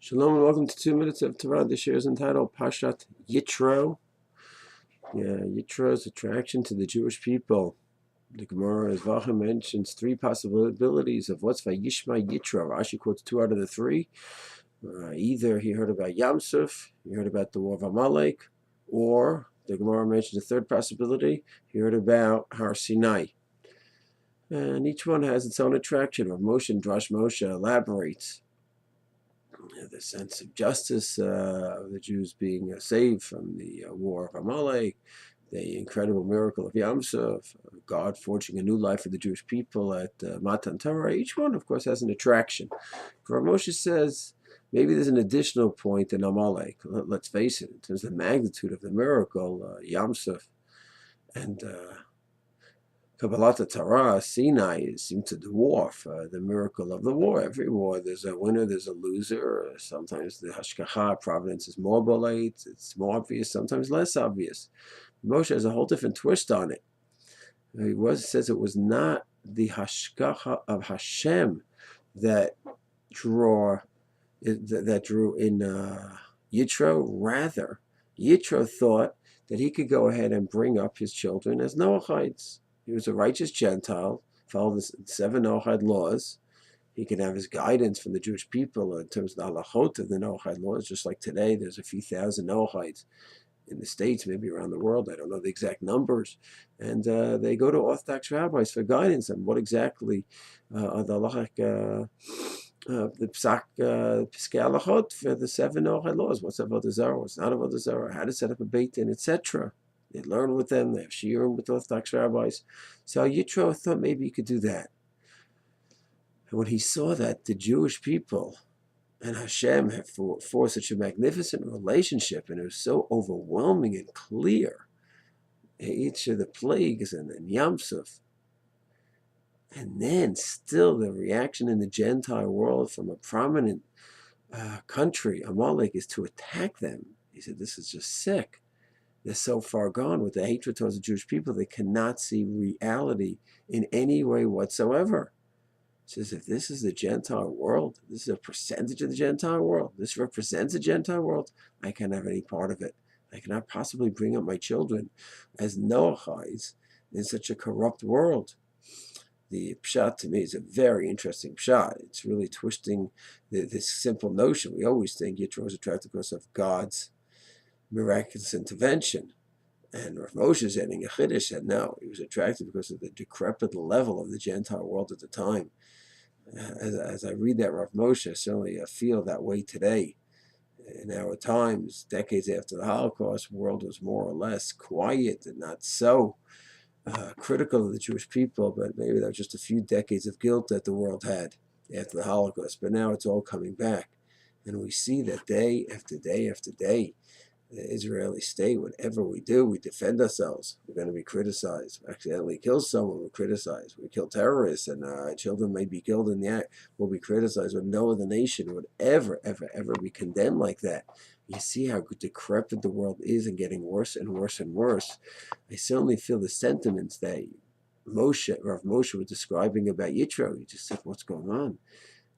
Shalom and welcome to 2 Minutes of Torah. This year is entitled Parshat Yitro. Yitro's attraction to the Jewish people. The Gemara Zevachim mentions three possibilities of what's Vayishma Yitro. Rashi quotes 2 out of the 3. Either he heard about Yamsuf, he heard about the war of Amalaik, or the Gemara mentions a third possibility, he heard about Har Sinai. And each one has its own attraction. Rav Moshe and Darash Moshe elaborates the sense of justice of the Jews being saved from the war of Amalaik, the incredible miracle of Yamsuf, God forging a new life for the Jewish people at Matan Torah. Each one, of course, has an attraction. Rav Moshe says maybe there's an additional point in Amalaik. Let's face it, in terms of the magnitude of the miracle, Yamsuf and Kabbalat Torah, Sinai seem to dwarf the miracle of the war. Every war, there's a winner, there's a loser. Sometimes the Hashgacha, providence is more bolate, it's more obvious, sometimes less obvious. Moshe has a whole different twist on it. He says it was not the Hashgacha of Hashem that drew in Yitro. Rather, Yitro thought that he could go ahead and bring up his children as Noachides. He was a righteous Gentile, followed the 7 Noachide laws. He could have his guidance from the Jewish people in terms of the halachot of the Noachide laws, just like today there's a few thousand Noachides in the States, maybe around the world. I don't know the exact numbers. And they go to Orthodox rabbis for guidance on what exactly are the halachic, the psak, piskei halachot for the 7 Noachide laws. What's avodah zarah, what's not avodah zarah, how to set up a beit din, etc. They learn with them, they have shiurim with Orthodox rabbis. So Yitro thought maybe he could do that. And when he saw that the Jewish people and Hashem have forged such a magnificent relationship, and it was so overwhelming and clear, each of the plagues and Yamsuf, and then still the reaction in the Gentile world from a prominent country, Amalaik, is to attack them. He said, this is just sick. They're so far gone with the hatred towards the Jewish people, they cannot see reality in any way whatsoever. He says, if this is the Gentile world, this is a percentage of the Gentile world, this represents the Gentile world, I can't have any part of it. I cannot possibly bring up my children as Noachides in such a corrupt world. The pshat, to me, is a very interesting pshat. It's really twisting this simple notion. We always think Yitro was attracted because of God's miraculous intervention. And Rav Moshe said in Noachides said no, he was attracted because of the decrepid level of the Gentile world at the time. As I read that Rav Moshe, I certainly feel that way today. In our times, decades after the Holocaust, the world was more or less quiet and not so critical of the Jewish people, but maybe that was just a few decades of guilt that the world had after the Holocaust. But now it's all coming back. And we see that day after day after day, the Israeli state, whatever we do, we defend ourselves. We're going to be criticized. We accidentally kill someone, we're criticized. We kill terrorists, and children may be killed in the act, we'll be criticized. But no other nation would ever be condemned like that. You see how decrepit the world is and getting worse and worse and worse. I certainly feel the sentiments that Rav Moshe was describing about Yitro. He just said, what's going on?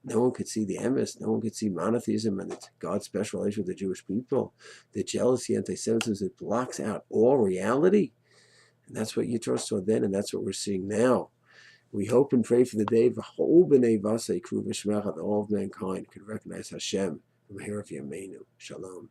No one could see the emes. No one could see monotheism and God's special relationship with the Jewish people. The jealousy, anti-Semitism, it blocks out all reality. And that's what Yitro saw then, and that's what we're seeing now. We hope and pray for the day of whole B'nai Yisrael, that all of mankind could recognize Hashem from here of Yameinu. Shalom.